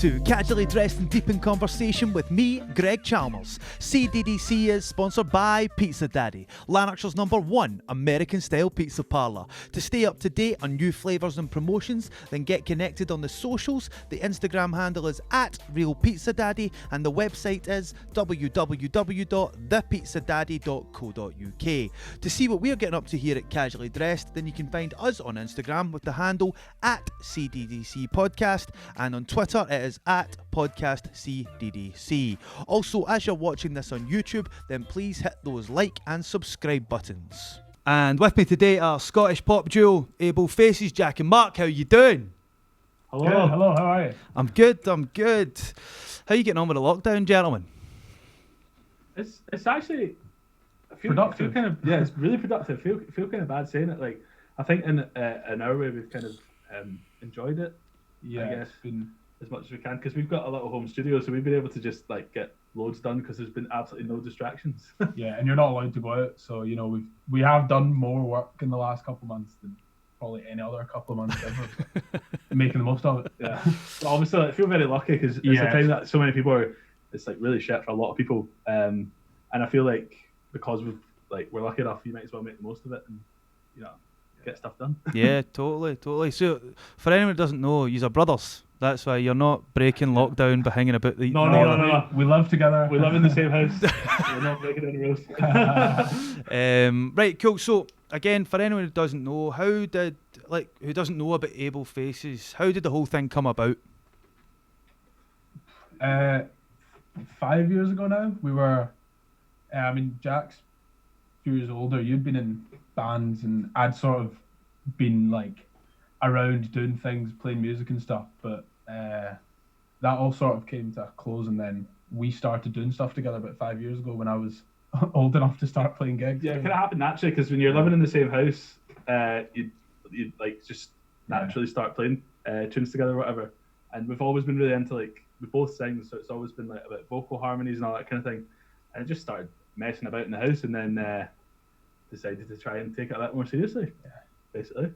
to Casually Dressed and Deep in Conversation with me, Greg Chalmers. CDDC is sponsored by Pizza Daddy, Lanarkshire's #1 American-style pizza parlour. To stay up to date on new flavours and promotions, then get connected on the socials. The Instagram handle is @RealPizzaDaddy and the website is www.thepizzadaddy.co.uk. To see what we're getting up to here at Casually Dressed, then you can find us on Instagram with the handle @CDDC Podcast, and on Twitter it is @PodcastCDDC. Also, as you're watching this on YouTube, then please hit those like and subscribe buttons. And with me today are Scottish pop duo AbleFaces, Jack and Mark. How you doing? Hello. Good, hello, how are you? I'm good. How are you getting on with the lockdown, gentlemen? It's actually productive. It's really productive. Feel kind of bad saying it. Like, I think in our way we've kind of enjoyed it. Yeah, I guess as much as we can, because we've got a little home studio, so we've been able to just like get loads done because there's been absolutely no distractions. Yeah, and you're not allowed to go out, so you know we have done more work in the last couple of months than probably any other couple of months ever. Making the most of it. Yeah, but obviously I feel very lucky because it's a time that so many people are. It's like really shit for a lot of people, and I feel like because we're lucky enough, you might as well make the most of it and get stuff done. Yeah, totally. So, for anyone who doesn't know, you're brothers. That's why you're not breaking lockdown by hanging about the... No. We live together. We live in the same house. We're not breaking any rules. Right, cool. So, again, for anyone who doesn't know, who doesn't know about AbleFaces, how did the whole thing come about? 5 years ago now, we were... Jack's a few years older. You'd been in bands and I'd sort of been like around doing things, playing music and stuff, but that all sort of came to a close, and then we started doing stuff together about 5 years ago when I was old enough to start playing gigs. Yeah, it kind of happened naturally because when you're living in the same house, you'd like just naturally start playing tunes together or whatever. And we've always been really into, like, we both sing, so it's always been like about vocal harmonies and all that kind of thing. And it just started messing about in the house, and then decided to try and take it a bit more seriously. Yeah, basically.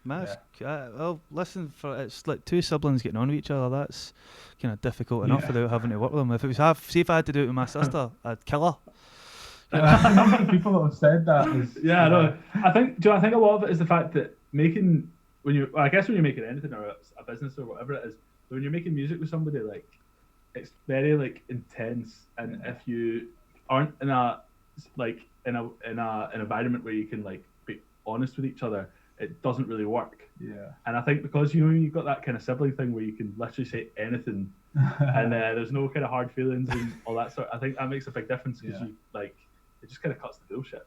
Well, listen, it's like two siblings getting on with each other. That's kind of difficult enough without having to work with them. If I had to do it with my sister, I'd kill her. I remember the people that have said that. I know. I think a lot of it is the fact that when you're making anything or a business or whatever it is, when you're making music with somebody, like, it's very like intense, and if you aren't in an environment where you can like be honest with each other, it doesn't really work. Yeah. And I think because you've got that kind of sibling thing where you can literally say anything, and there's no kind of hard feelings and all that sort. I think that makes a big difference because it just kind of cuts the bullshit.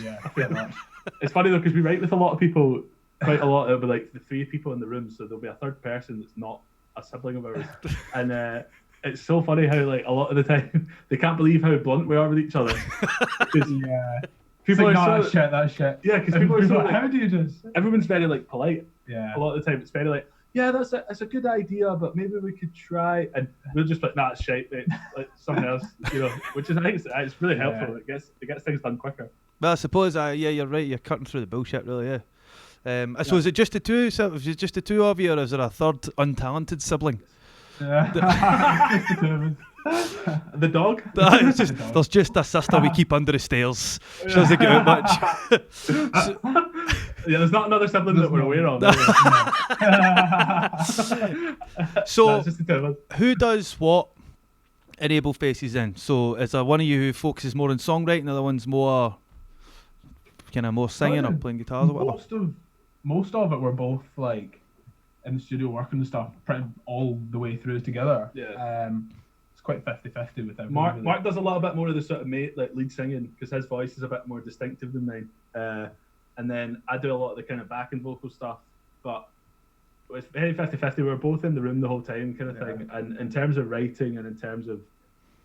Yeah, I feel that. It's funny though because we write with a lot of people, quite a lot. It'll be like the 3 people in the room, so there'll be a third person that's not a sibling of ours, and it's so funny how like a lot of the time they can't believe how blunt we are with each other. People like, are that shit. Yeah, because people are so like, how do you just? Everyone's very like polite. Yeah. A lot of the time it's very like, yeah, that's a good idea, but maybe we could try. And we're just like, nah, it's shite, mate. Like something else, which is I think it's really helpful. It gets things done quicker. Well, I suppose you're right. You're cutting through the bullshit, really. Yeah. So is it just the two? So is it just the two of you, or is there a third untalented sibling? Yeah. Just the two of us. The dog? There's just a sister we keep under the stairs. She doesn't get out much. There's not another sibling that we're aware of. So, who does what in AbleFaces then? So, is there one of you who focuses more on songwriting, the other one's more singing or playing guitars or whatever? Most of it, we're both like in the studio working and stuff, pretty all the way through together. Yeah. It's quite 50-50 with everyone. Mark does a lot bit more of the sort of lead singing because his voice is a bit more distinctive than mine. And then I do a lot of the kind of backing vocal stuff, but it's very 50-50. We're both in the room the whole time kind of thing. And in terms of writing and in terms of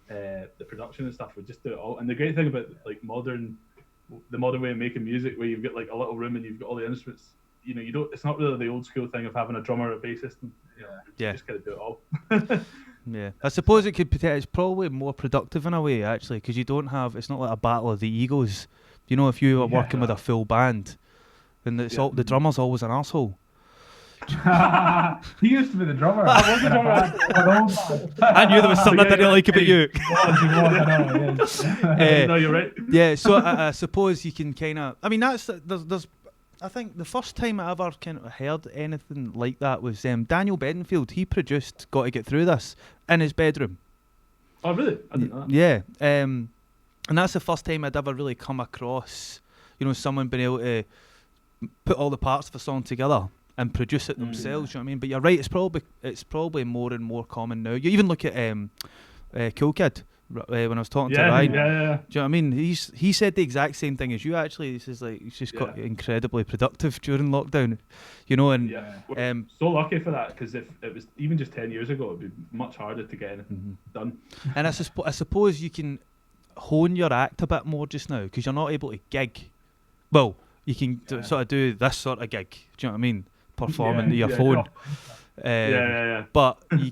the production and stuff, we just do it all. And the great thing about like the modern way of making music, where you've got like a little room and you've got all the instruments, you don't. It's not really the old school thing of having a drummer or a bassist. You just gotta do it all. Yeah, I suppose it's probably more productive in a way actually, because you don't have. It's not like a battle of the egos. If you are working with a full band, and the drummer's always an arsehole. He used to be the drummer. I was the drummer. I knew there was something I didn't like about you. No, you're right. Yeah, so I suppose you can kind of. I mean, there's. I think the first time I ever kind of heard anything like that was Daniel Bedingfield. He produced "Got to Get Through This" in his bedroom. Oh, really? I didn't know that. Yeah, and that's the first time I'd ever really come across, someone being able to put all the parts of a song together and produce it themselves. You know what I mean? But you're right. It's probably more and more common now. You even look at Cool Kid. When I was talking to Ryan, do you know what I mean? He said the exact same thing as you. Actually, he says he's just got incredibly productive during lockdown, and so lucky for that, because if it was even just 10 years ago, it'd be much harder to get anything done. And I suppose you can hone your act a bit more just now because you're not able to gig. Well, you can sort of do this sort of gig. Do you know what I mean? Performing to your phone. But you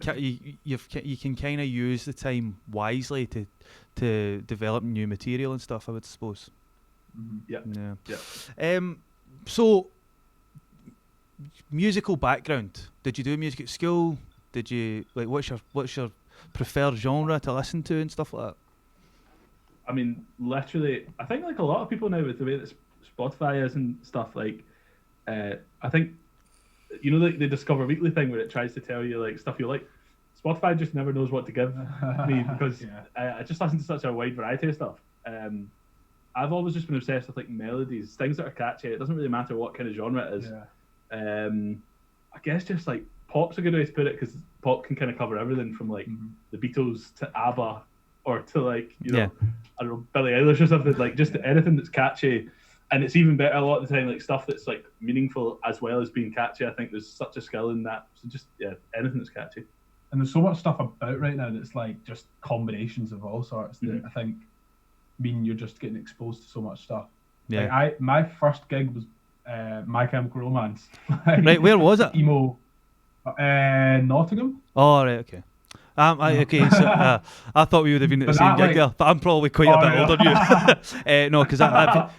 can kind of use the time wisely to develop new material and stuff, I would suppose. So, musical background. Did you do music at school? Did you what's your preferred genre to listen to and stuff like that? I mean, literally, I think like a lot of people now with the way that Spotify is and stuff, I think. Like the Discover Weekly thing where it tries to tell you like stuff you like. Spotify just never knows what to give me because I just listen to such a wide variety of stuff. I've always just been obsessed with like melodies, things that are catchy. It doesn't really matter what kind of genre it is. I guess just like pop's a good way to put it because pop can kind of cover everything from like the Beatles to ABBA or to like I don't know, Billie Eilish or something, like just anything that's catchy. And it's even better a lot of the time, like stuff that's like meaningful as well as being catchy. I think there's such a skill in that. So just anything that's catchy. And there's so much stuff about right now that's like just combinations of all sorts. That I think mean you're just getting exposed to so much stuff. Yeah. Like my first gig was My Chemical Romance. Right, where was it? Emo, Nottingham. Oh, right, okay. Okay, so I thought we would have been at the same gig there, but I'm probably quite a bit older than you. No, because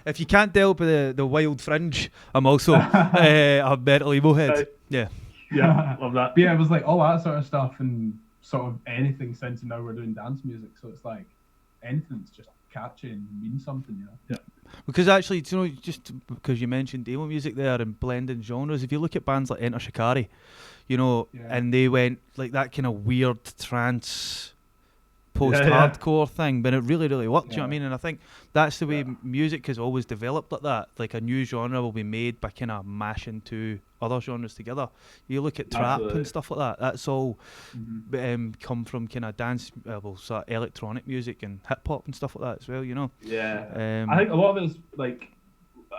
if you can't delve with the wild fringe, I'm also a metal emo head. Yeah, love that. But yeah, it was like all that sort of stuff and sort of anything since now we're doing dance music. So it's like anything that's just catchy and means something, Yeah. Because actually, just because you mentioned emo music there and blending genres, if you look at bands like Enter Shikari, and they went like that kind of weird trance post-hardcore thing, but it really, really worked, you know what I mean? And I think that's the way music has always developed like that. Like a new genre will be made by kind of mashing two other genres together. You look at trap and stuff like that, that's all come from kind of dance, sort of electronic music and hip-hop and stuff like that as well, Yeah. I think a lot of it is like,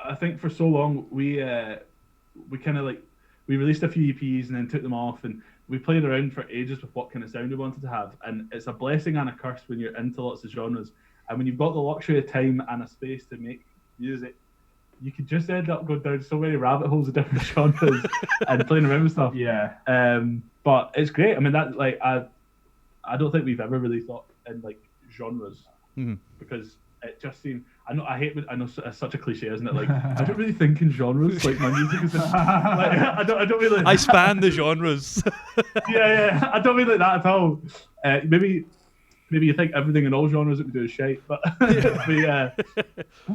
I think for so long we kind of like, we released a few EPs and then took them off, and we played around for ages with what kind of sound we wanted to have. And it's a blessing and a curse when you're into lots of genres. And when you've got the luxury of time and a space to make music, you could just end up going down so many rabbit holes of different genres and playing around with stuff. Yeah. But it's great. I mean, that like I don't think we've ever really thought in like genres because it just seemed. I know it's such a cliche, isn't it? Like I don't really think in genres. Like my music is like I don't really. I span the genres. yeah. I don't really like that at all. Maybe you think everything in all genres that we do is shite, but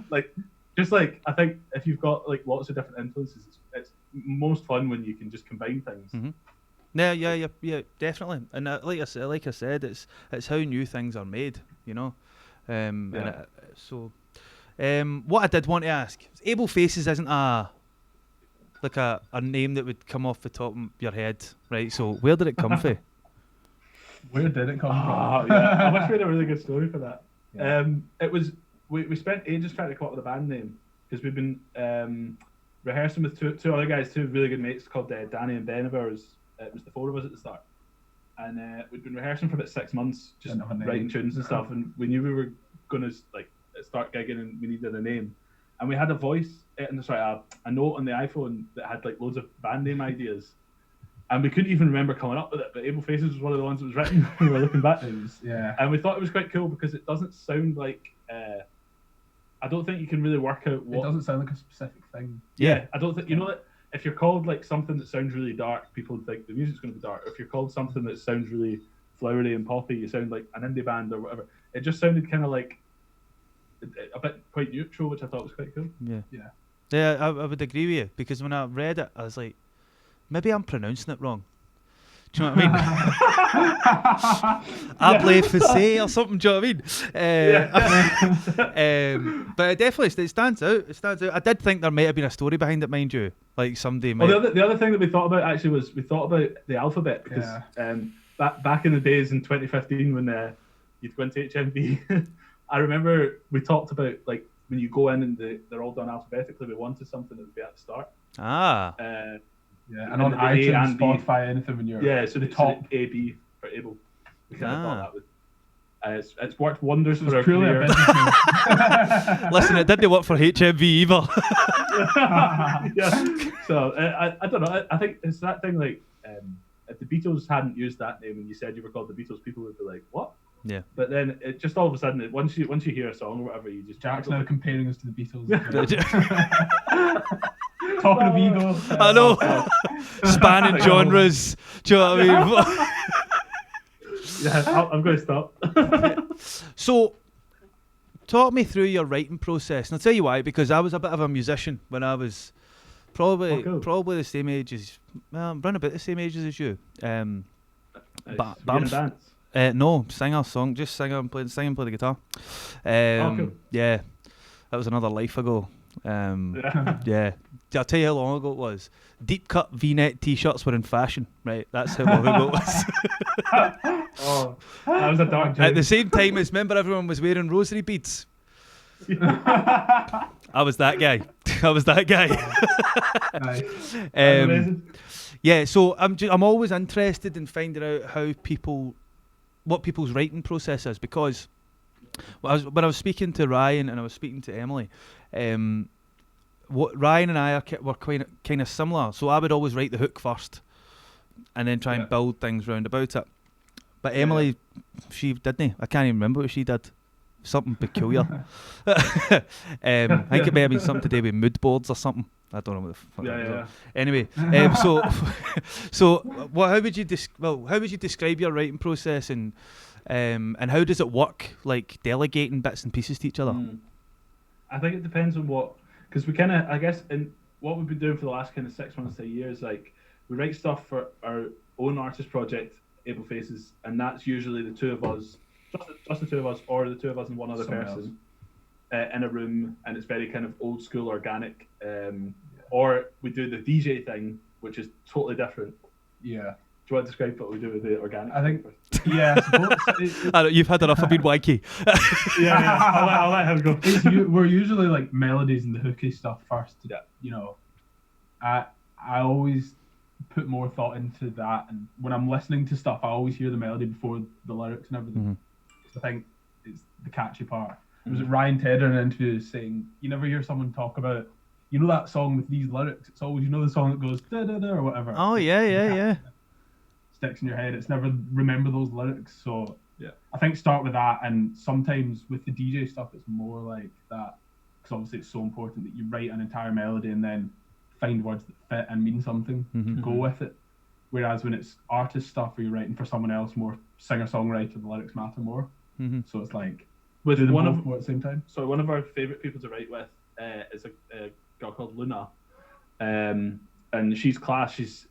like just like I think if you've got like lots of different influences, it's most fun when you can just combine things. Yeah, definitely. And like I said, it's how new things are made, what I did want to ask, AbleFaces isn't a name that would come off the top of your head, right? So where did it come from? Where did it come from? I wish we had a really good story for that. Yeah. It was we spent ages trying to come up with a band name because we've been rehearsing with two other guys, two really good mates called Danny and Ben of ours. It was the four of us at the start, and we'd been rehearsing for about 6 months, just writing tunes and stuff. And we knew we were going to like start gigging, and we needed a name. And we had a note on the iPhone that had like loads of band name ideas, and we couldn't even remember coming up with it. But AbleFaces was one of the ones that was written when we were looking back. And we thought it was quite cool because it doesn't sound like. I don't think you can really work out what. It doesn't sound like a specific thing. Yeah, I don't think if you're called like something that sounds really dark, people think the music's going to be dark. If you're called something that sounds really flowery and poppy, you sound like an indie band or whatever. It just sounded kind of like a bit quite neutral, which I thought was quite cool. Yeah, I would agree with you, because when I read it, I was like, maybe I'm pronouncing it wrong. Do you know what I mean? AbleFaces or something. Do you know what I mean? But it stands out. It stands out. I did think there might have been a story behind it, mind you. Like somebody might. Well, the other thing that we thought about actually was we thought about the alphabet, because back in the days in 2015 when you'd go into HMV, I remember we talked about like when you go in and they're all done alphabetically. We wanted something that would be at the start. And on iTunes, Spotify, anything when you're so the top AB for Able. We kind of thought that would. It's worked wonders for our career. Listen, it didn't work for HMV either. So I don't know. I think it's that thing like if the Beatles hadn't used that name and you said you were called the Beatles, people would be like, what? Yeah. But then it just all of a sudden, once you hear a song or whatever, you just Jack's now comparing us to the Beatles. Talking of ego. I know. Spanning genres. Do you know what I mean? I'm going to stop. So, talk me through your writing process. And I'll tell you why, because I was a bit of a musician when I was probably the same age as, around about the same age as you. But dance? No, just singer and play the guitar. Cool. Yeah, that was another life ago. Yeah, I'll tell you how long ago it was. Deep cut V-neck t-shirts were in fashion, right? That's how long ago it was. That was a dark joke. At the same time as, remember everyone was wearing rosary beads? I was that guy. Nice. Yeah, so I'm always interested in finding out what people's writing process is, because when I was speaking to Ryan and I was speaking to Emily, what Ryan and I were kind of similar. So I would always write the hook first, and then try and build things round about it. But Emily, she didn't. I can't even remember what she did. Something peculiar. I think it may have been something to do with mood boards or something. I don't know what the fuck that was. Anyway, so how would you describe your writing process, and how does it work, like delegating bits and pieces to each other? I think it depends on because we kind of, I guess, in what we've been doing for the last kind of 6 months to a year is like we write stuff for our own artist project, AbleFaces, and that's usually the two of us, just the two of us, or the two of us and one other person in a room, and it's very kind of old school organic. Or we do the DJ thing, which is totally different. Yeah. Do you want to describe what we do with the organic? I think, you've had enough of being wanky. I'll let him go. We're usually like melodies and the hooky stuff first. You know, I always put more thought into that, and when I'm listening to stuff, I always hear the melody before the lyrics and everything. I think it's the catchy part. Was it Ryan Tedder in an interview saying, you never hear someone talk about, you know, that song with these lyrics, it's always, you know, the song that goes da da da or whatever. Oh yeah. Sticks in your head. It's never remember those lyrics. So I think start with that, and sometimes with the DJ stuff it's more like that, because obviously it's so important that you write an entire melody and then find words that fit and mean something to go with it. Whereas when it's artist stuff or you're writing for someone else, more singer-songwriter, the lyrics matter more. So it's like with one of at the same time. So one of our favourite people to write with is a girl called Luna, and she's class. She's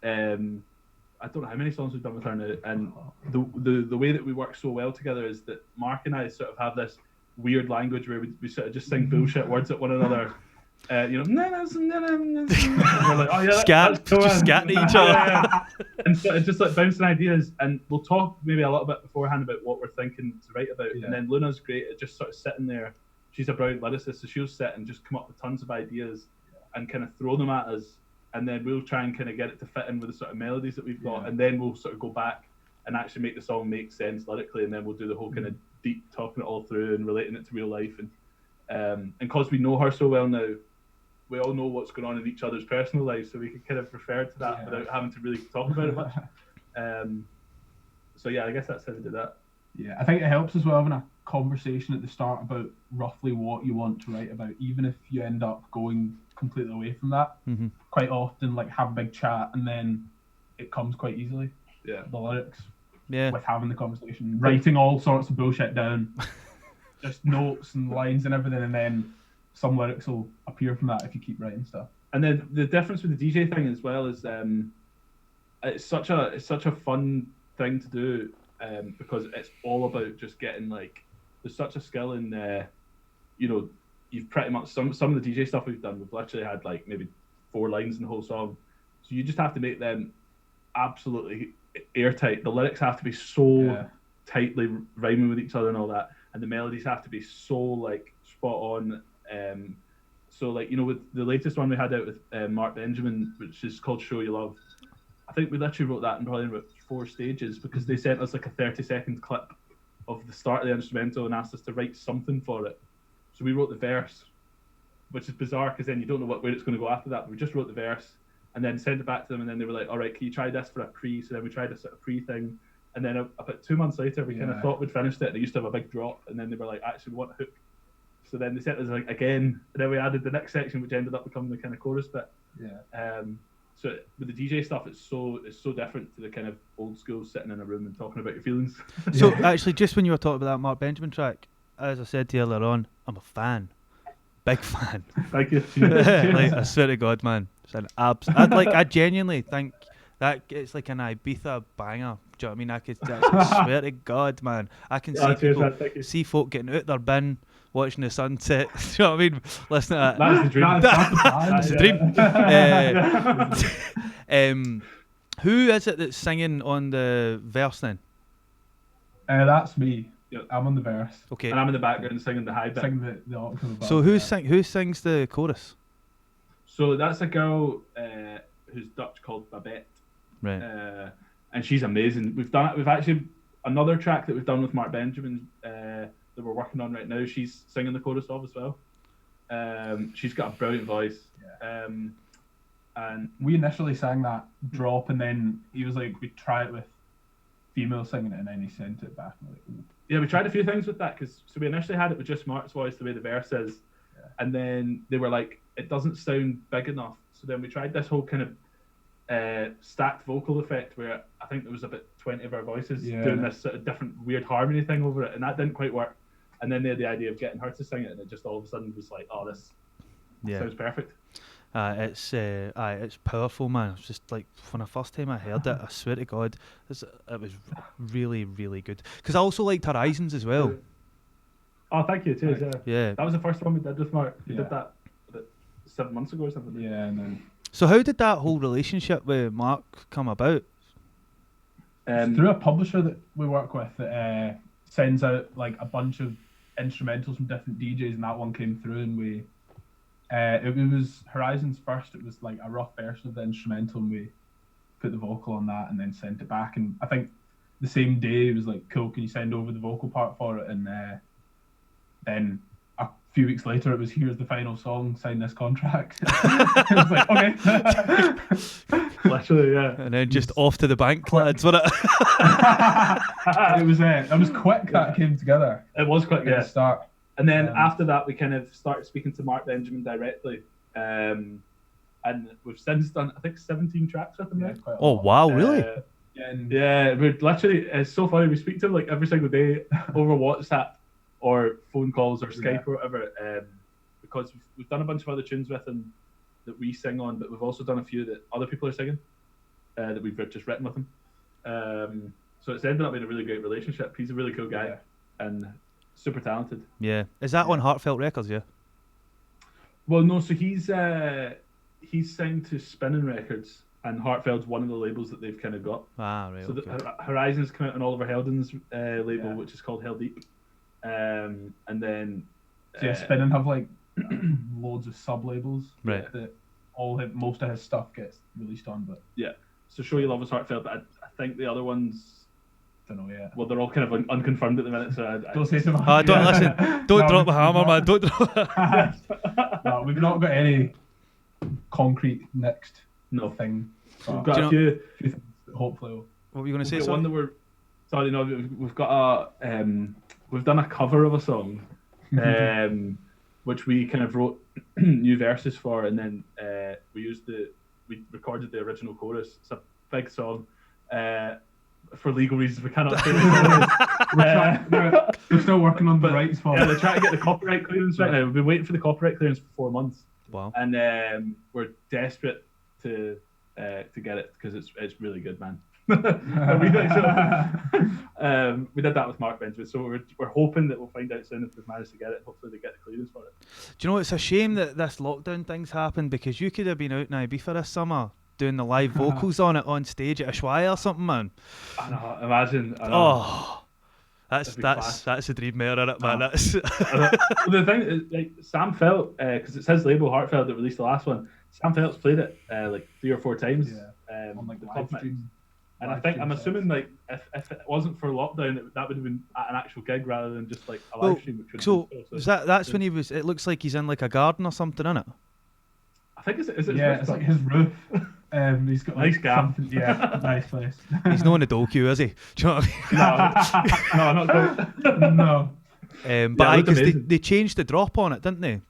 I don't know how many songs we've done with her now, and the way that we work so well together is that Mark and I sort of have this weird language where we sort of just sing bullshit words at one another. You know, and we're like, oh yeah, just scatting each other. And so it's just like bouncing ideas, and we'll talk maybe a little bit beforehand about what we're thinking to write about, and then Luna's great at just sort of sitting there. She's a brilliant lyricist, so she'll sit and just come up with tons of ideas and kind of throw them at us, and then we'll try and kind of get it to fit in with the sort of melodies that we've got, and then we'll sort of go back and actually make the song make sense lyrically, and then we'll do the whole kind of deep talking it all through and relating it to real life, and because we know her so well now, we all know what's going on in each other's personal lives, so we can kind of refer to that without having to really talk about it much. So yeah, I guess that's how we do that. Yeah, I think it helps as well, conversation at the start about roughly what you want to write about, even if you end up going completely away from that. Mm-hmm. Quite often, like, have a big chat and then it comes quite easily. Yeah. The lyrics. Yeah. With having the conversation, writing all sorts of bullshit down, just notes and lines and everything, and then some lyrics will appear from that if you keep writing stuff. And then the difference with the DJ thing as well is it's such a fun thing to do because it's all about just getting, like, there's such a skill in you've pretty much some of the DJ stuff we've done, we've literally had like maybe 4 lines in the whole song, so you just have to make them absolutely airtight. The lyrics have to be so tightly rhyming with each other and all that, and the melodies have to be so, like, spot on. So, like, with the latest one we had out with Marc Benjamin, which is called Show You Love, I think we literally wrote that in probably about 4 stages because they sent us like a 30-second clip of the start of the instrumental and asked us to write something for it. So we wrote the verse, which is bizarre because then you don't know where it's going to go after that. But we just wrote the verse and then sent it back to them, and then they were like, all right, can you try this for a pre? So then we tried a sort of pre thing, and then about 2 months later we kind of thought we'd finished it, and it used to have a big drop, and then they were like, actually, we want a hook. So then they sent us like again, and then we added the next section, which ended up becoming the kind of chorus bit. So with the DJ stuff, it's so different to the kind of old school sitting in a room and talking about your feelings. So actually, just when you were talking about that Marc Benjamin track, as I said to you earlier on, I'm a fan, big fan. Thank you. Like, I swear to God, man, it's an I genuinely think that it's like an Ibiza banger. Do you know what I mean? I swear to God, man, I can see people, see folk getting out their bin, watching the sunset. Do you know what I mean? Listening to that. That's the dream. That's the dream. Who is it that's singing on the verse then? That's me. Yep. I'm on the verse. Okay. And I'm in the background singing the high bit. Singing the octave above. So who sings the chorus? So that's a girl who's Dutch called Babette. Right. And she's amazing. We've actually another track that we've done with Marc Benjamin that we're working on right now. She's singing the chorus of as well. She's got a brilliant voice. Yeah. And we initially sang that drop, and then he was like, "We try it with female singing it," and then he sent it back. And we're like, ooh. Yeah, we tried a few things with that because we initially had it with just Mark's voice, the way the verse is, and then they were like, it doesn't sound big enough. So then we tried this whole kind of stacked vocal effect where I think there was about 20 of our voices doing this sort of different weird harmony thing over it, and that didn't quite work. And then they had the idea of getting her to sing it, and it just all of a sudden was like, oh, this sounds perfect. It's powerful, man. It's just like when the first time I heard it, I swear to God, it was really, really good. Because I also liked Horizons as well. Oh, thank you. Cheers. Yeah. That was the first one we did with Mark. We did that about 7 months ago or something. Yeah, and then. So how did that whole relationship with Mark come about? Through a publisher that we work with that sends out like a bunch of instrumentals from different DJs, and that one came through, and we. It was Horizons first. It was like a rough version of the instrumental, and we put the vocal on that and then sent it back. And I think the same day it was like, cool, can you send over the vocal part for it? And then a few weeks later it was, here's the final song, sign this contract. It was like, okay. Literally, yeah. And then just off to the bank, lads, wasn't it? It was quick that came together. It was quick, at the start. And then after that, we kind of started speaking to Marc Benjamin directly. And we've since done, I think, 17 tracks with him now. Oh, wow, really? Yeah, we're literally, it's so funny. We speak to him like every single day over WhatsApp or phone calls or Skype or whatever. Because we've done a bunch of other tunes with him that we sing on, but we've also done a few that other people are singing that we've just written with him. So it's ended up being a really great relationship. He's a really cool guy. And super talented. Yeah. Is that on Heartfelt Records, yeah? Well, no, so he's signed to Spinning Records, and Heartfelt's one of the labels that they've kind of got. Ah, right. So okay. the Horizons come out on Oliver Heldon's label, which is called Hell Deep. And then... Spinning have like loads of sub-labels. Right. That most of his stuff gets released on, but... Yeah. So Show You Love is Heartfelt, but I think the other ones... Don't know yet. Well, they're all kind of unconfirmed at the minute, so don't say too much. Don't listen. Don't drop the hammer, man. Don't drop. No, we've not got any concrete next thing. We've got a few hopefully. What were you going to say? One that we've got we've done a cover of a song, which we kind of wrote new verses for, and then we recorded the original chorus. It's a big song. For legal reasons, we cannot say it. We're still working on the rights for it. Yeah, they're trying to get the copyright clearance right now. We've been waiting for the copyright clearance for 4 months. Wow. And we're desperate to get it because it's really good, man. We did that with Marc Benjamin, so we're hoping that we'll find out soon if we've managed to get it. Hopefully they get the clearance for it. Do you know, it's a shame that this lockdown thing's happened, because you could have been out in Ibiza this summer doing the live vocals on it on stage at Ushuaia or something, man. I know, imagine. I know. Oh, that's a dream mare in it, man. That's the thing is, like, Sam Felt, because it's his label Heartfelt that released the last one. Sam Felt's played it like 3 or 4 times. On like the live club mix. stream. And I'm assuming like if it wasn't for lockdown, that would have been at an actual gig rather than just like a live stream. Which that's when he was. It looks like he's in like a garden or something, innit? I think it's it's like his roof. He's got nice gap. Nice place. He's not in a doku, is he? Do you know what I mean? No, not quite. No. But because they changed the drop on it, didn't they?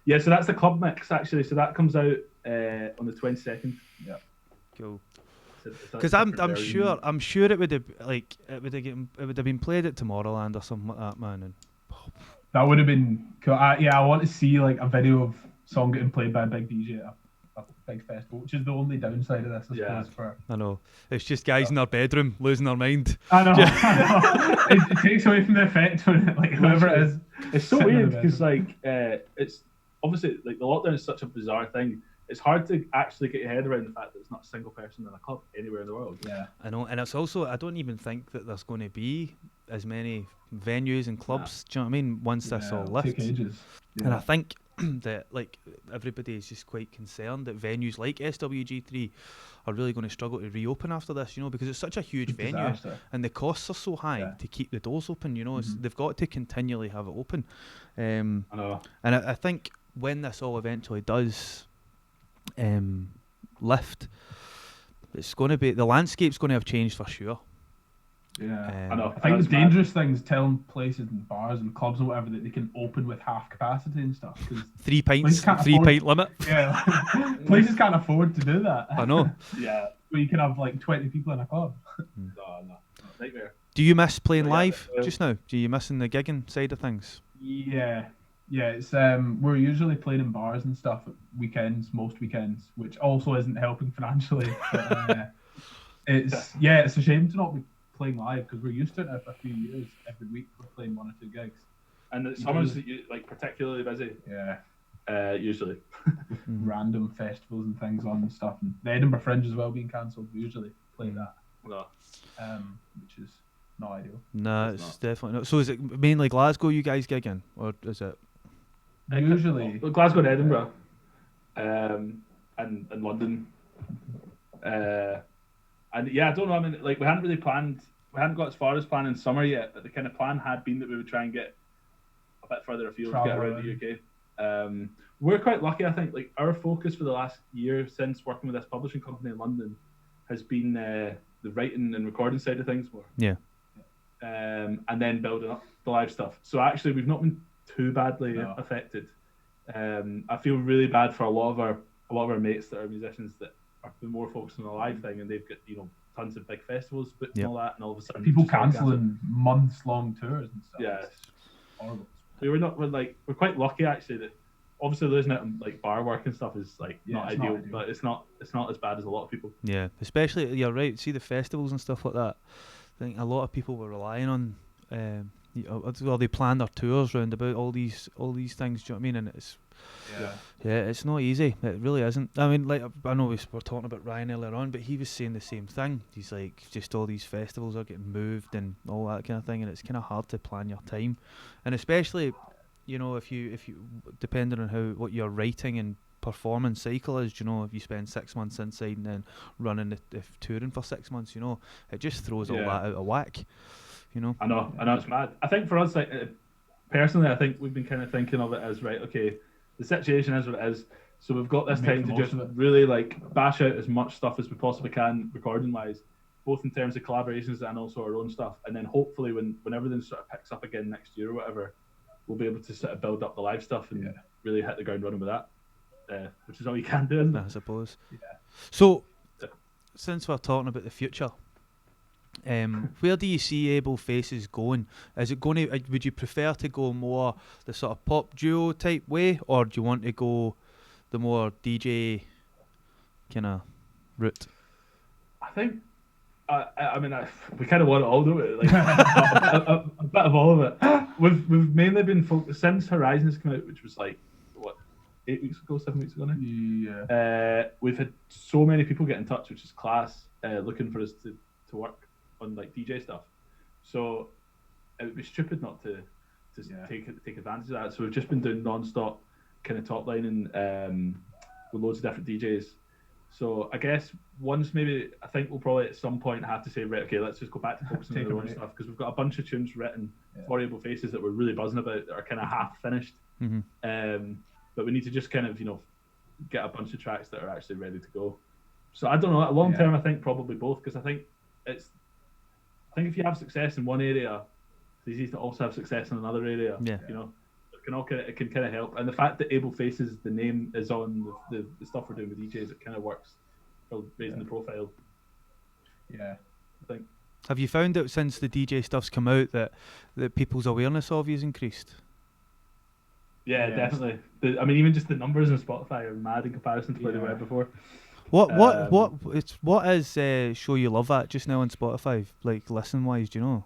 Yeah, so that's the club mix actually. So that comes out on the 22nd. Yeah. Cool. Because I'm sure it would have been played at Tomorrowland or something like that, man. And that would have been cool. I want to see like a video of song getting played by a big DJ at a big festival, which is the only downside of this, I suppose. I know, it's just guys in their bedroom losing their mind. I know. It takes away from the effect when like whoever it is. It's so weird because like it's obviously like the lockdown is such a bizarre thing. It's hard to actually get your head around the fact that it's not a single person in a club anywhere in the world. Yeah, I know, and it's also, I don't even think that there's going to be as many venues and clubs. Do you know what I mean? Once this all lifts, take ages. Yeah. And I think that like everybody is just quite concerned that venues like SWG3 are really going to struggle to reopen after this. You know, because it's such a huge venue, disaster. And the costs are so high to keep the doors open. You know, they've got to continually have it open. I know. And I think when this all eventually does lift, it's going to be, the landscape's going to have changed for sure. Yeah, I know. I think the dangerous thing is telling places and bars and clubs and whatever that they can open with half capacity and stuff. 3 pints, 3-pint limit. Yeah, places can't afford to do that. I know. Yeah, where you can have like 20 people in a club. No, nightmare. Do you miss playing live just now? Do you missing the gigging side of things? Yeah, it's we're usually playing in bars and stuff at weekends, most weekends, which also isn't helping financially. But, it's a shame to not be playing live because we're used to it now for a few years. Every week we're playing 1 or 2 gigs. And the summers like particularly busy. Yeah. Usually. Random festivals and things on and stuff. And the Edinburgh Fringe as well being cancelled. We usually play that. No. Which is not ideal. No, it's definitely not. So is it mainly Glasgow you guys gigging, or is it? Usually Glasgow and Edinburgh, and London, and yeah, I don't know. I mean, like we hadn't got as far as planning summer yet, but the kind of plan had been that we would try and get a bit further afield, get around the UK. We're quite lucky, I think. Like our focus for the last year since working with this publishing company in London has been the writing and recording side of things more. Yeah. And then building up the live stuff. So actually, we've not been too badly affected. I feel really bad for a lot of our mates that are musicians that are more focused on the live thing, and they've got tons of big festivals booked and all that, and all of a sudden people cancelling months-long tours and stuff. Yeah, it's horrible. We're quite lucky actually that obviously losing out on like bar work and stuff is like not ideal, but it's not as bad as a lot of people. Yeah, especially you're right. See the festivals and stuff like that. I think a lot of people were relying on. Well, they plan their tours round about all these things. Do you know what I mean? And it's it's not easy. It really isn't. I mean, like I know we were talking about Ryan earlier on, but he was saying the same thing. He's like, just all these festivals are getting moved and all that kind of thing, and it's kind of hard to plan your time, and especially, if you depending on what your writing and performance cycle is, if you spend 6 months inside and then running if touring for 6 months, it just throws all that out of whack. I know it's mad. I think for us, like personally, I think we've been kind of thinking of it as right. Okay, the situation is what it is, so we've got this time to just really like bash out as much stuff as we possibly can, recording wise. both in terms of collaborations and also our own stuff. And then hopefully when everything sort of picks up again next year or whatever, we'll be able to sort of build up the live stuff and really hit the ground running with that, which is all you can do, isn't it? I suppose. Yeah. So, since we're talking about the future, where do you see AbleFaces going? Is it going to? Would you prefer to go more the sort of pop duo type way, or do you want to go the more DJ kind of route? I think. We kind of want it all, don't we? Like a bit of all of it. We've mainly been focused since Horizons came out, which was like 8 weeks ago, 7 weeks ago now. Yeah. We've had so many people get in touch, which is class, looking for us to work on like DJ stuff. So it would be stupid not to take advantage of that. So we've just been doing non-stop kind of top lining with loads of different DJs. So I guess I think we'll probably at some point have to say, right, okay, let's just go back to focusing on our own stuff, because we've got a bunch of tunes written for AbleFaces that we're really buzzing about that are kind of half finished. But we need to just kind of, get a bunch of tracks that are actually ready to go. So I don't know, long term I think probably both, because I think if you have success in one area, it's easy to also have success in another area. It can kind of help, and the fact that AbleFaces, the name, is on the stuff we're doing with DJs, it kind of works for raising the profile. Yeah, I think. Have you found out since the DJ stuff's come out that people's awareness of you has increased? Yeah, definitely. Even just the numbers on Spotify are mad in comparison to where they were before. What is Show You Love at just now on Spotify, like listen wise? Do you know?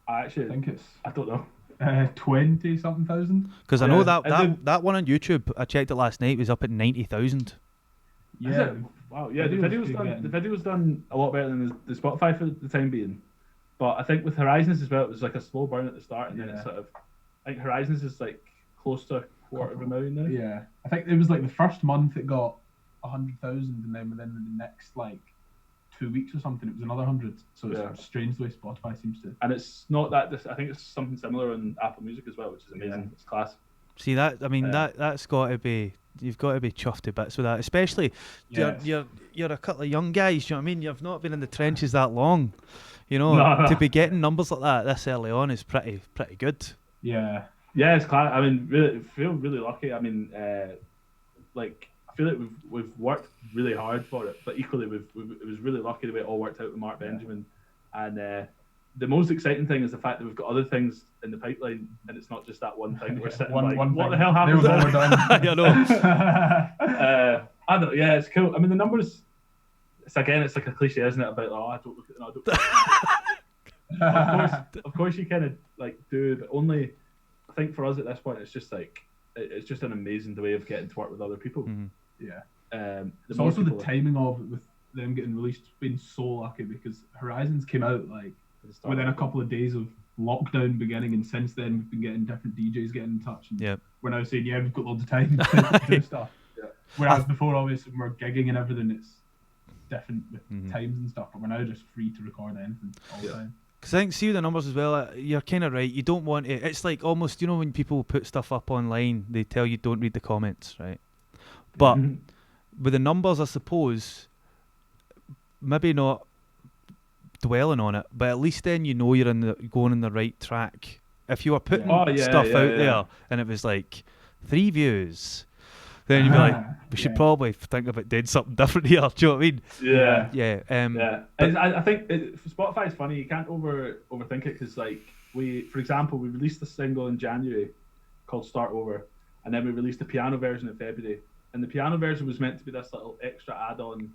I think I don't know. 20-something thousand. Because I know that one on YouTube, I checked it last night, was up at 90,000. Yeah. Wow. Yeah, the video was done a lot better than the Spotify for the time being. But I think with Horizons as well, it was like a slow burn at the start, and then it sort of. I think Horizons is like close to 250,000 now. Yeah, I think it was like the first month it got 100,000, and then within the next like 2 weeks or something, it was another 100. So it's strange the way Spotify seems to. And it's not that. I think it's something similar on Apple Music as well, which is amazing. Yeah. It's class. See that? I mean, that's got to be. You've got to be chuffed to bits with that, especially you're a couple of young guys. You know what I mean? You've not been in the trenches that long. To be getting numbers like that this early on is pretty good. Yeah. Yeah, it's class. I mean, really, feel really lucky. I mean, I feel like we've worked really hard for it, but equally it was really lucky the way it all worked out with Marc Benjamin. And the most exciting thing is the fact that we've got other things in the pipeline, and it's not just that one thing that we're sitting what the hell happened? I know. I don't. Yeah, it's cool. I mean, the numbers. It's like a cliche, isn't it? About I don't look at it. I don't. Of course, you kind of like do, but only. I think for us at this point, it's just like it's just an amazing way of getting to work with other people. Mm-hmm. Yeah. It's also the timing of it with them getting released being so lucky, because Horizons came out like within a couple of days of lockdown beginning, and since then we've been getting different DJs getting in touch, and we're now saying we've got loads of time to do stuff. Whereas before, obviously, when we're gigging and everything, it's different with times and stuff, but we're now just free to record anything all the time. Because I think, see the numbers as well, you're kind of right. You don't want it. It's like almost, when people put stuff up online, they tell you don't read the comments, right? But with the numbers, I suppose, maybe not dwelling on it, but at least then you're going in the right track. If you were putting stuff out there and it was like 3 views, then you'd be like, we should probably think about doing something different here. Do you know what I mean? Yeah. Yeah. I think Spotify is funny. You can't overthink it, because for example, we released a single in January called Start Over, and then we released the piano version in February. And the piano version was meant to be this little extra add-on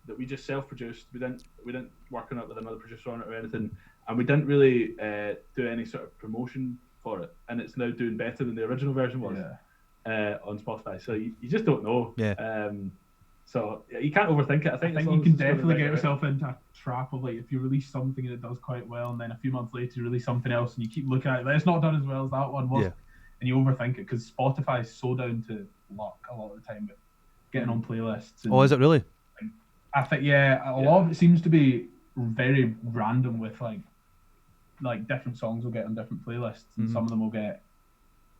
that we just self-produced. We didn't work on it with another producer on it or anything, and we didn't really do any sort of promotion for it. And it's now doing better than the original version was. On Spotify, so you just don't know. So you can't overthink it. I think you can definitely get yourself into a trap of, like, if you release something and it does quite well, and then a few months later you release something else and you keep looking at it, like, it's not done as well as that one was, and you overthink it, because Spotify is so down to luck a lot of the time, but getting on playlists. Oh, is it really? I think a lot of it seems to be very random, with like different songs will get on different playlists, and some of them will get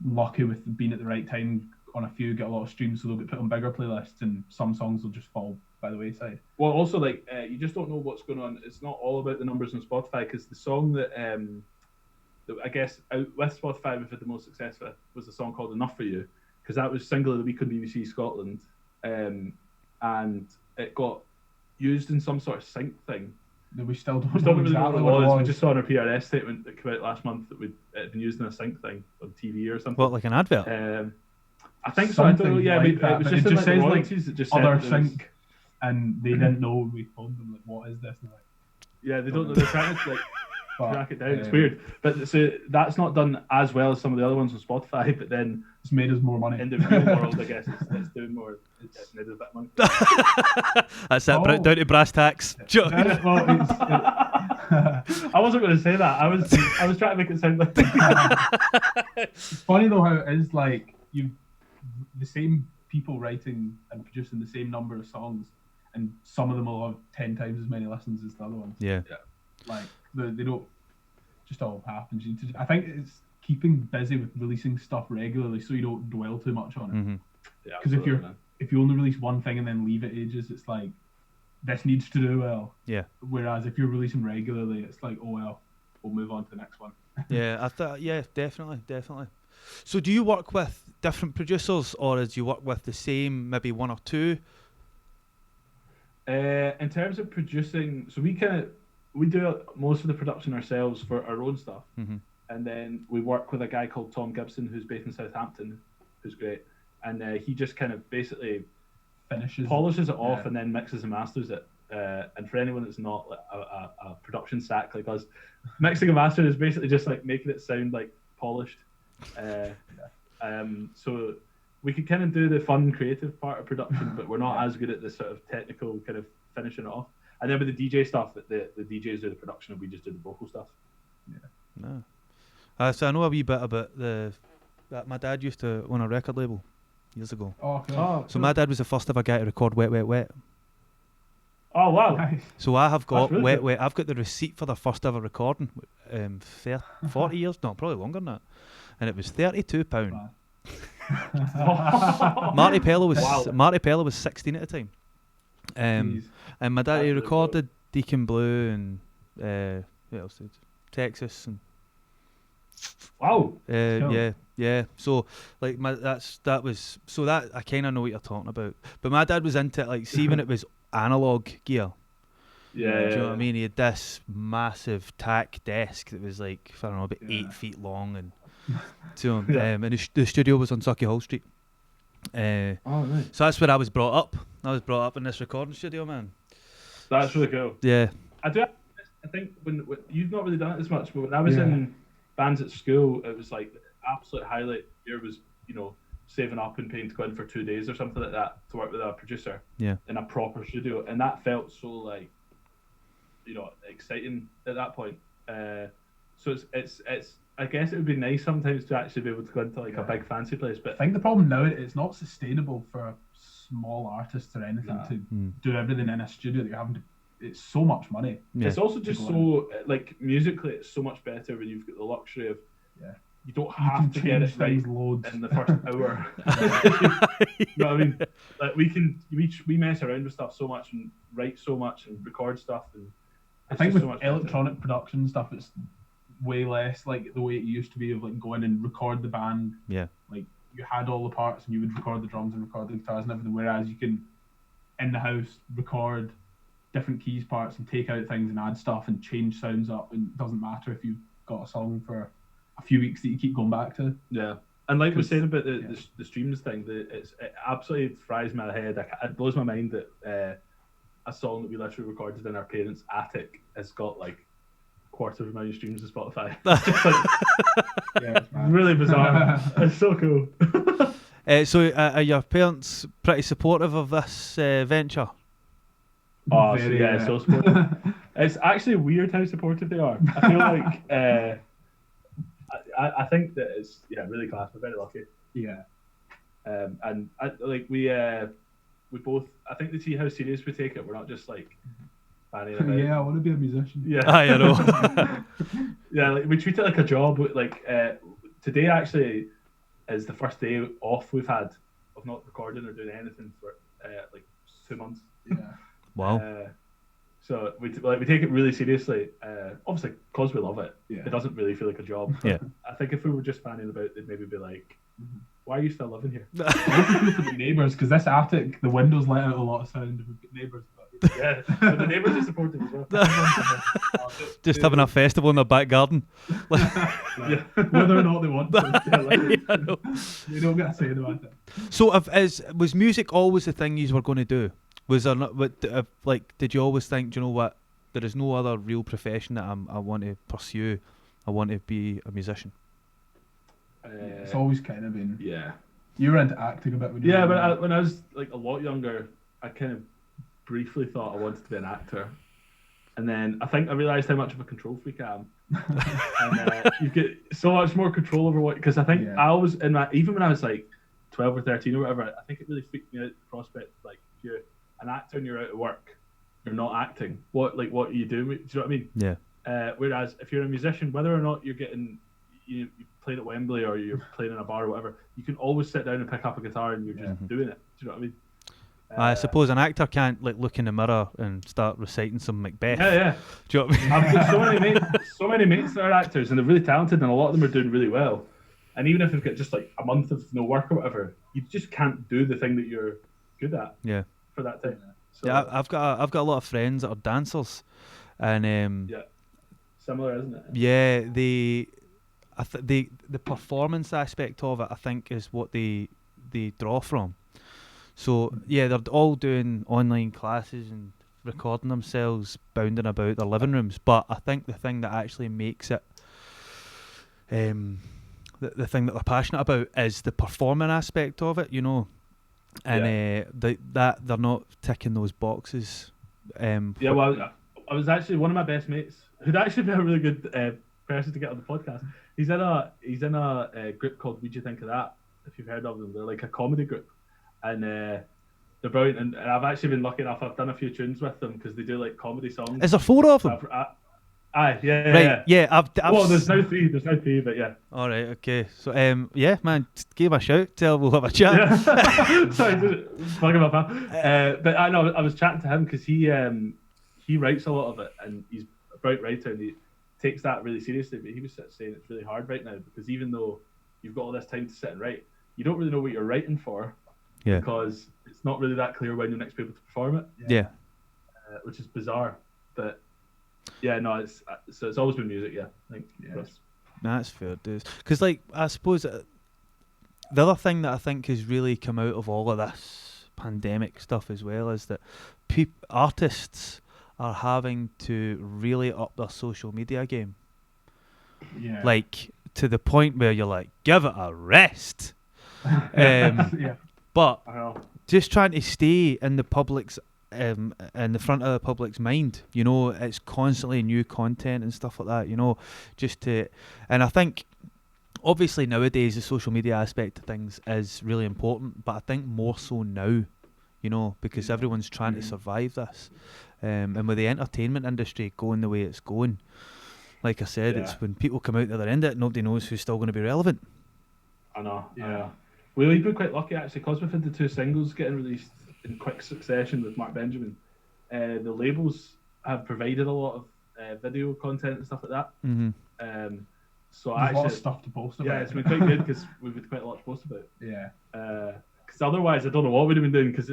lucky with being at the right time on a few, get a lot of streams, so they'll get put on bigger playlists, and some songs will just fall by the wayside. Well, also like you just don't know what's going on. It's not all about the numbers on Spotify, because the song that I guess with Spotify we've had the most success with was a song called "Enough for You," because that was single of the week on BBC Scotland, and it got used in some sort of sync thing. We still don't Really exactly know what it was. We just saw in our PRS statement that came out last month that it had been used in a sync thing on TV or something. What, like an advert? I think so. I don't know. Yeah, like that, it was but just it in just like says the like royalties that just other said that sync, and they didn't know. We told them like, what is this? And like, yeah, they don't know. They're trying to like but, track it down. It's weird, but so that's not done as well as some of the other ones on Spotify. But then it's made us more money in the real world. I guess it's doing more. It's made us a bit of money. That's it. Down to brass tacks. I wasn't going to say that. I was trying to make it sound like. It's funny though how it is like you, the same people writing and producing the same number of songs, and some of them will have 10 times as many listens as the other ones. Yeah. Like they don't just all happens. I think it's keeping busy with releasing stuff regularly so you don't dwell too much on it. Mm-hmm. Yeah, because if you only release one thing and then leave it ages, it's like this needs to do well. Yeah. Whereas if you're releasing regularly, it's like, oh well, we'll move on to the next one. Yeah, I thought. Yeah, definitely. So, do you work with different producers, or do you work with the same, maybe one or two? In terms of producing, so we do most of the production ourselves for our own stuff, and then we work with a guy called Tom Gibson who's based in Southampton, who's great, and he just kind of basically polishes it off and then mixes and masters it. And for anyone that's not like a production sack like us, mixing and mastering is basically just like making it sound like polished. So we could kind of do the fun creative part of production, but we're not as good at the sort of technical kind of finishing it off. And then with the DJ stuff, that the DJs do the production and we just do the vocal stuff. No. So I know a wee bit about that my dad used to own a record label years ago. Oh, cool. So my dad was the first ever guy to record Wet Wet Wet. Oh wow! Nice. So I have got really Wet Wet. I've got the receipt for the first ever recording. 40 years, no, probably longer than that. And it was £32. Wow. Marty Pella was 16 at the time. And my dad, he recorded Deacon Blue and what else did Texas and wow. Yeah. So like that I kind of know what you're talking about. But my dad was into it, like, see when it was analog gear. Yeah. Do you know what I mean? He had this massive tack desk that was like, I don't know, about 8 feet long, and and the studio was on Sucky Hall Street. Nice. So that's where I was brought up. I was brought up in this recording studio, man. That's really cool. Yeah. I think when you've not really done it as much, but when I was in bands at school, it was like the absolute highlight here was, saving up and paying to go in for 2 days or something like that to work with a producer in a proper studio, and that felt so like, exciting at that point. So it's I guess it would be nice sometimes to actually be able to go into like a big fancy place, but I think the problem now, it's not sustainable for small artists or anything to do everything in a studio that you're having to. It's so much money. It's also just so like musically, it's so much better when you've got the luxury of you don't have to get it right loads in the first hour. You know what I mean? Like we mess around with stuff so much and write so much and record stuff, and I think with so much electronic production stuff, it's way less like the way it used to be of like going and record the band. Yeah. Like you had all the parts and you would record the drums and record the guitars and everything, whereas you can in the house record different keys parts and take out things and add stuff and change sounds up, and it doesn't matter if you've got a song for a few weeks that you keep going back to. Yeah. And like we said about the streams thing, it absolutely fries my head. It blows my mind that a song that we literally recorded in our parents' attic has got like 250,000 streams on Spotify. It's just like It's really bizarre. It's so cool. So are your parents pretty supportive of this venture? Oh, so supportive. It's actually weird how supportive they are. I feel like I think that it's really class. We're very lucky. Yeah. And we both, I think they see how serious we take it. We're not just like fanning about. Yeah, I want to be a musician. Yeah. I know. Yeah, like we treat it like a job. Like today actually is the first day off we've had of not recording or doing anything for like 2 months. Yeah. Wow. So we take it really seriously. Obviously, because we love it, Yeah. it doesn't really feel like a job. Yeah. I think if we were just fanning about, they'd maybe be like, "Why are you still living here?" I feel for the neighbours, because this attic, the windows let out a lot of sound. We've got neighbours. Yeah, but the neighbours are supportive as well. Just having a festival in their back garden. Yeah. Whether or not they want to. Yeah, I know. They don't get a say about it. So, was music always the thing you were going to do? Was there not? Did you always think, do you know what? There is no other real profession that I want to pursue. I want to be a musician. It's always kind of been. Yeah. You were into acting a bit when you Yeah, were but when I was like a lot younger, I kind of briefly thought I wanted to be an actor, and then I think I realised how much of a control freak I am. And you get so much more control over what, because I think I always even when I was like 12 or 13 or whatever, I think it really freaked me out, the prospect like if you're an actor and you're out of work, you're not acting. What are you doing? Do you know what I mean? Yeah. Whereas if you're a musician, whether or not you're getting you playing at Wembley or you're playing in a bar or whatever, you can always sit down and pick up a guitar and you're just doing it. Do you know what I mean? I suppose an actor can't like look in the mirror and start reciting some Macbeth. Yeah. Do you know what I mean? I've got so many mates that are actors and they're really talented and a lot of them are doing really well. And even if you've got just like a month of no work or whatever, you just can't do the thing that you're good at. Yeah. For that time. So, yeah, I've got a lot of friends that are dancers, and yeah, similar, isn't it? Yeah, the performance aspect of it, I think, is what they draw from. So yeah, they're all doing online classes and recording themselves bounding about their living rooms. But I think the thing that actually makes it, the thing that they're passionate about is the performing aspect of it, you know, and that they're not ticking those boxes. Well, I was actually one of my best mates who'd actually be a really good person to get on the podcast. He's in a group called Would You Think of That? If you've heard of them, they're like a comedy group. And they're brilliant, and I've actually been lucky enough. I've done a few tunes with them because they do like comedy songs. Is there 4 of them? Yeah. I've well, there's now 3. There's now 3, but yeah. All right, okay. So yeah, man, just give him a shout. Tell him we'll have a chat. Yeah. Sorry, bugging my pal. But I know I was chatting to him because he writes a lot of it, and he's a bright writer, and he takes that really seriously. But he was saying it's really hard right now because even though you've got all this time to sit and write, you don't really know what you're writing for. Yeah. Because it's not really that clear when you'll next be able to perform it. Yeah. Which is bizarre, but yeah, no, it's always been music. Yeah, I think. Yeah. That's fair, dude. Because like I suppose the other thing that I think has really come out of all of this pandemic stuff as well is that artists are having to really up their social media game. Yeah. Like to the point where you're like, give it a rest. Yeah. But I know. just trying to stay in the public's in the front of the public's mind, you know, it's constantly new content and stuff like that, you know, and I think obviously nowadays the social media aspect of things is really important, but I think more so now, you know, because everyone's trying to survive this, and with the entertainment industry going the way it's going, like I said, it's when people come out the other end of it, nobody knows who's still going to be relevant. I know. Yeah. We've been quite lucky actually because we've had the 2 singles getting released in quick succession with Marc Benjamin. The labels have provided a lot of video content and stuff like that. Mm-hmm. So There's actually, a lot of stuff to post about. Yeah, it's been quite good because we've had quite a lot to post about. Yeah. Because otherwise, I don't know what we'd have been doing because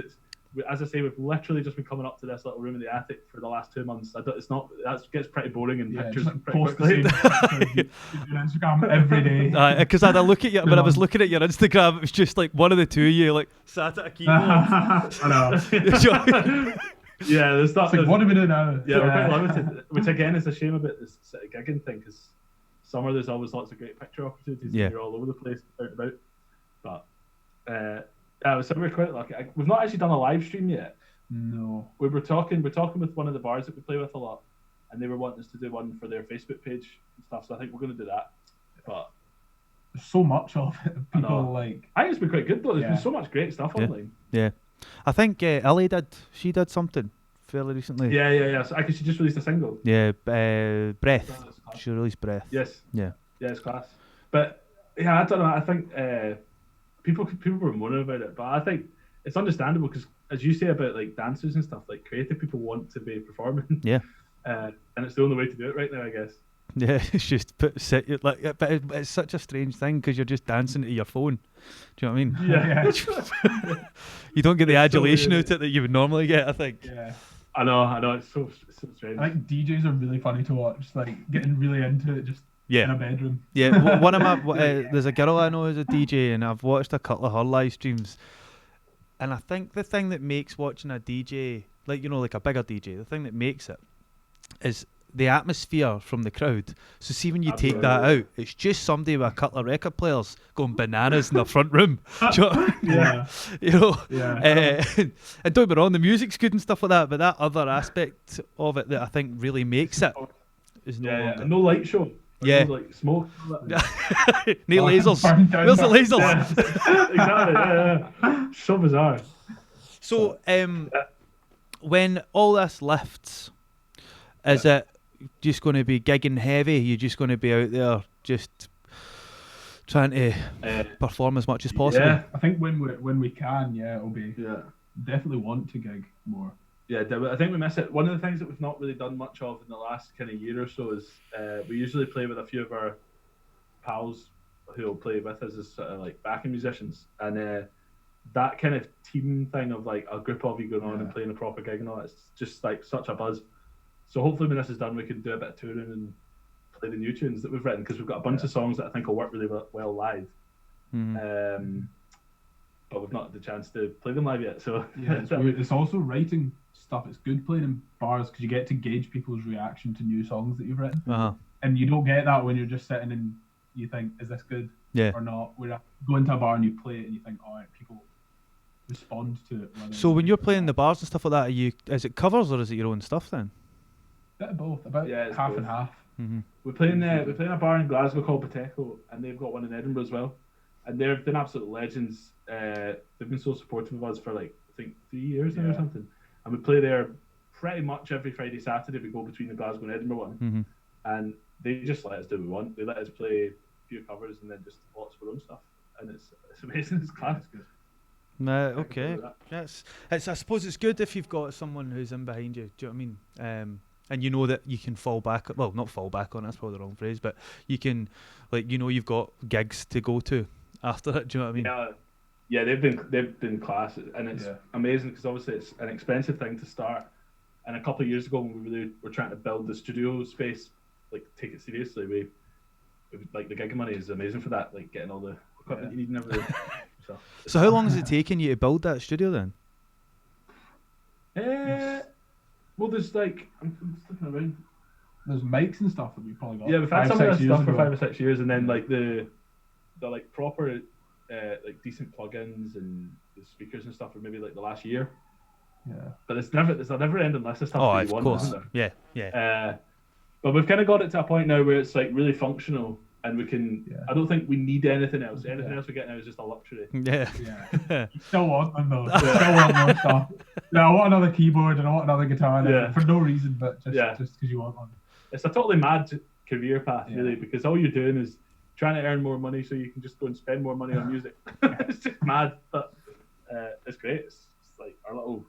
as I say, we've literally just been coming up to this little room in the attic for the last 2 months. That gets pretty boring and pictures just, like, pretty post quickly. the same pictures. You do Instagram every day. Because I had a look at you when I was looking at your Instagram, it was just like one of the 2 of you like sat at a keyboard. I know. Yeah, there's that. It's like, what do we do now? Yeah, we're quite limited, which again is a shame about this sort of gigging thing because summer there's always lots of great picture opportunities. Yeah. And you're all over the place, out and about. But we're quite lucky. We've not actually done a live stream yet. No. We're talking with one of the bars that we play with a lot, and they were wanting us to do one for their Facebook page and stuff. So I think we're going to do that. But there's so much of it. People like. I think it's been quite good though. There's been so much great stuff online. Yeah, I think Ellie did. She did something fairly recently. Yeah. So she just released a single. Yeah, Breath. She released Breath. Yes. Yeah. Yeah, it's class. But yeah, I don't know. I think people were moaning about it, but I think it's understandable because, as you say about like dancers and stuff, like creative people want to be performing. Yeah. And it's the only way to do it right now, I guess. Yeah, it's just but it's such a strange thing because you're just dancing to your phone. Do you know what I mean? Yeah. You don't get the It's so adulation weird. out of it that you would normally get, I think. Yeah. I know. It's so strange. I think DJs are really funny to watch, like getting really into it just in Yeah. a bedroom. Yeah, one of my there's a girl I know who's a DJ, and I've watched a couple of her live streams, and I think the thing that makes watching a DJ, like like a bigger DJ, the thing that makes it is the atmosphere from the crowd. So see when you take that out, it's just somebody with a couple of record players going bananas in the front room. Do you know what I mean? Yeah. Yeah. And don't get me wrong, the music's good and stuff like that, but that other aspect of it that I think really makes it is no longer. No light show. Yeah. No, like smoke. No lasers. Where's the lasers? Exactly. Yeah. So bizarre. So, when all this lifts, is it just going to be gigging heavy? You're just going to be out there just trying to perform as much as possible? Yeah. I think when we can, it'll be Yeah. definitely want to gig more. Yeah, I think we miss it. One of the things that we've not really done much of in the last kind of year or so is we usually play with a few of our pals who will play with us as sort of like backing musicians, and that kind of team thing of like a group of you going on and playing a proper gig and all, it's just like such a buzz. So hopefully when this is done, we can do a bit of touring and play the new tunes that we've written, because we've got a bunch of songs that I think will work really well live. But we've not had the chance to play them live yet. So Yeah, it's weird. It's also writing stuff. It's good playing in bars because you get to gauge people's reaction to new songs that you've written. And you don't get that when you're just sitting and you think, is this good or not? When you go into a bar and you play it and you think, all right, people respond to it. So when you're playing the bars and stuff like that, is it covers or is it your own stuff then? Bit of both, about it's half both. and half. Mm-hmm. We're playing a bar in Glasgow called Pateco, and they've got one in Edinburgh as well. And they've been absolute legends. They've been so supportive of us for like I think 3 years now or something. And we play there pretty much every Friday, Saturday. We go between the Glasgow and Edinburgh one, and they just let us do what we want. They let us play a few covers and then just lots of our own stuff, and it's amazing. It's class. It's good. Okay. It's I suppose it's good if you've got someone who's in behind you. Do you know what I mean? And you know that you can fall back. Well, not fall back on. That's probably the wrong phrase, but you can, like, you've got gigs to go to after it. Do you know what I mean? Yeah, they've been class, and it's amazing because obviously it's an expensive thing to start. And a couple of years ago, when we really were trying to build the studio space, like take it seriously, we like the gig money is amazing for that, like getting all the equipment you need and everything. So how long has it taken you to build that studio then? Well, there's like I'm just looking around. There's mics and stuff that we probably got. Yeah, we've had some of that stuff for 5 or 6 years, and then like the like proper like decent plugins and the speakers and stuff for maybe like the last year. Yeah. But there's a never ending list of stuff Oh, that you of want. course. Yeah. But we've kind of got it to a point now where it's like really functional, and we can. I don't think we need anything else. Anything else we get now is just a luxury. Yeah. You still want them though. Still want more stuff. Yeah, I want another keyboard and I want another guitar for no reason, but just because you want one. It's a totally mad career path, really, because all you're doing is trying to earn more money so you can just go and spend more money on music. It's just mad, but it's great. It's like our little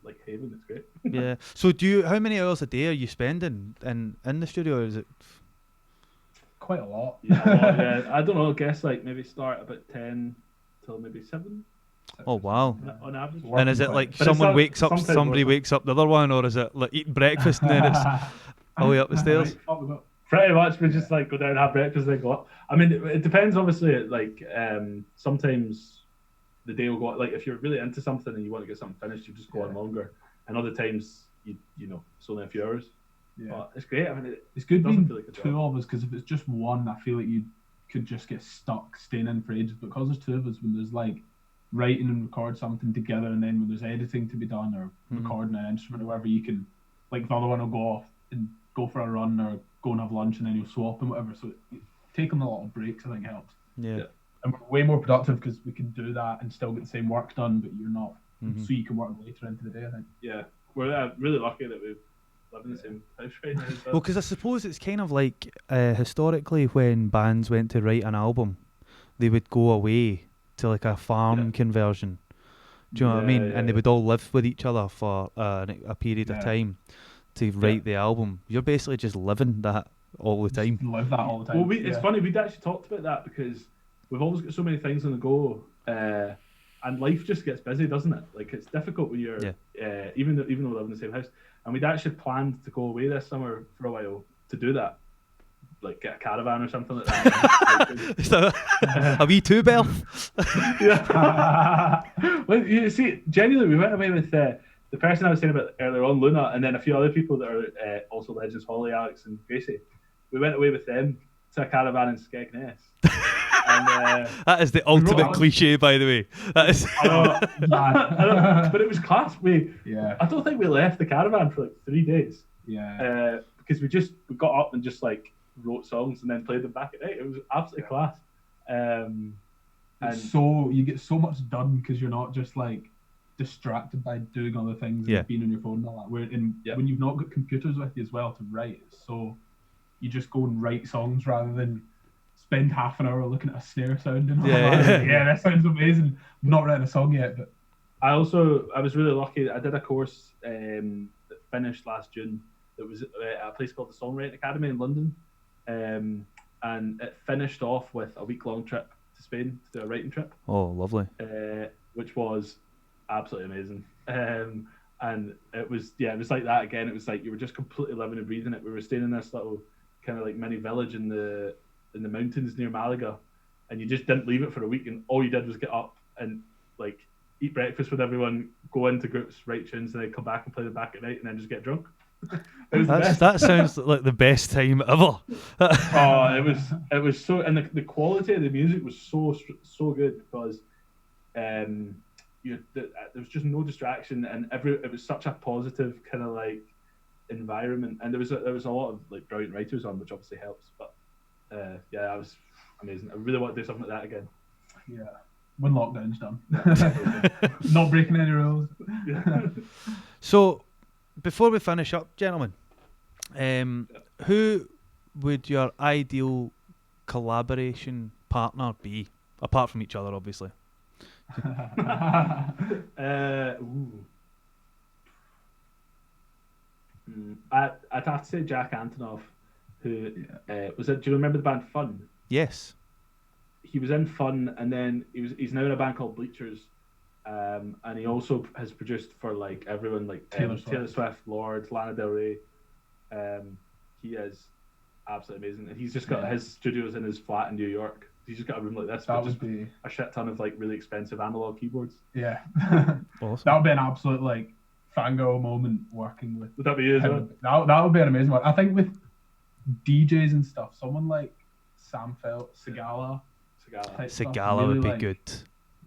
like haven. It's great. Yeah. So how many hours a day are you spending in the studio? Or is it quite a lot? Yeah, I don't know. I guess like maybe start about 10 till maybe 7. Oh wow! On average. And is it like somebody wakes up the other one, or is it like eating breakfast and then it's all the way up the stairs? Pretty much, we just like go down and have breakfast and then go up. I mean, it depends. Obviously, like sometimes the day will go. Like if you're really into something and you want to get something finished, you just go on longer. And other times, you know, it's only a few hours. Yeah, but it's great. I mean, it's good being like two of us, because if it's just one, I feel like you could just get stuck staying in for ages. But because there's two of us, when there's like writing and record something together, and then when there's editing to be done or recording an instrument or whatever, you can, like, the other one will go off and go for a run or go and have lunch, and then you'll swap and whatever. So taking a lot of breaks, I think, helps. Yeah. And we're way more productive because we can do that and still get the same work done, but you're not. So you can work later into the day, I think. Yeah, we're really lucky that we live in the same house right now. Well, because I suppose it's kind of like historically when bands went to write an album, they would go away to like a farm conversion. Do you know what I mean? And they would all live with each other for a period of time to write the album. You're basically just living that all the time. Just live that all the time. Well, it's funny, we'd actually talked about that because we've always got so many things on the go, and life just gets busy, doesn't it? Like, it's difficult when you're, even though we live in the same house. And we'd actually planned to go away this summer for a while to do that. Like, get a caravan or something like that. So, a wee two-bell? Yeah. Well, you see, genuinely, we went away with the person I was saying about earlier on, Luna, and then a few other people that are also legends, Holly, Alex, and Gracie. We went away with them to a caravan in Skegness. And, that is the ultimate cliche, by the way. That is. I know, but it was class. I don't think we left the caravan for like 3 days. Yeah. Because we got up and just like wrote songs and then played them back at night. It was absolutely class. And so you get so much done because you're not just like distracted by doing other things and being on your phone and all that. When you've not got computers with you as well to write, so you just go and write songs rather than spend half an hour looking at a snare sound and all that. Yeah, that sounds amazing. I'm not writing a song yet, but I was really lucky. I did a course that finished last June. That was at a place called the Songwriting Academy in London, and it finished off with a week-long trip to Spain to do a writing trip. Oh, lovely! Which was absolutely amazing. And it was like that again. It was like you were just completely living and breathing it. We were staying in this little kind of like mini village in the mountains near Malaga, and you just didn't leave it for a week. And all you did was get up and like eat breakfast with everyone, go into groups, write tunes, and then come back and play them back at night, and then just get drunk. That sounds like the best time ever. It was so, and the quality of the music was so good because there was just no distraction, and it was such a positive kind of like environment, and there was a lot of like brilliant writers on, which obviously helps. But that was amazing. I really want to do something like that again. Yeah, when lockdown's done, not breaking any rules. So, before we finish up, gentlemen, who would your ideal collaboration partner be, apart from each other, obviously? I'd have to say Jack Antonoff, who was it? Do you remember the band Fun? Yes. He was in Fun, and then he's now in a band called Bleachers, and he also has produced for like everyone, like Taylor Swift, Lorde, Lana Del Rey. He is absolutely amazing, and he's just got his studios in his flat in New York. He's just got a room like this, that with would be a shit ton of like really expensive analog keyboards. Yeah, awesome. That would be an absolute like fangirl moment working with. Would that be you as well? That would be an amazing one. I think with DJs and stuff, someone like Sam Felt, Sigala would be good.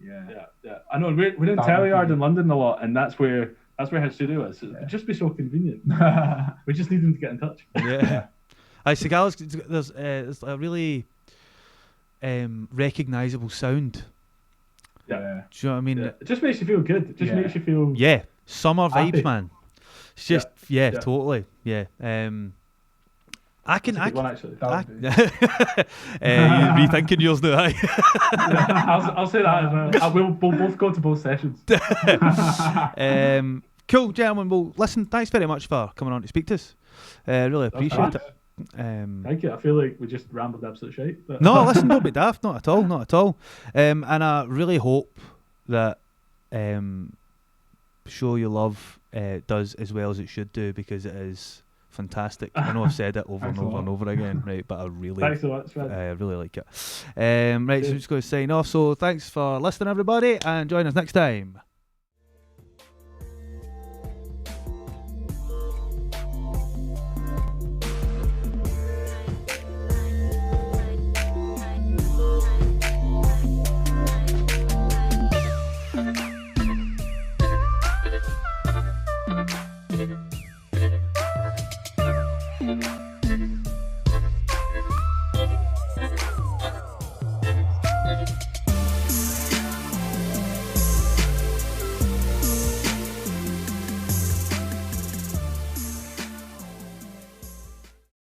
Yeah. I know we're in Teleyard in London a lot, and that's where his studio is. It'd just be so convenient. We just need him to get in touch. Yeah. Sigala's, there's a really recognisable sound. Yeah. Do you know what I mean? It just makes you feel good. It just makes you feel summer happy. vibes, man. It's just totally. Yeah. I can actually. You rethinking yours now, aye? I'll say that as well. We'll both go to both sessions. Cool, gentlemen. Well, listen, thanks very much for coming on to speak to us. Really appreciate it. Thank you. I feel like we just rambled absolute shit. But No, listen, don't be daft. Not at all. And I really hope that Show You Love does as well as it should do, because it is fantastic. I know I've said it over and over and over again, right? But I really, thanks so much, man. I really like it. Right, so I'm just going to sign off. So thanks for listening, everybody, and join us next time.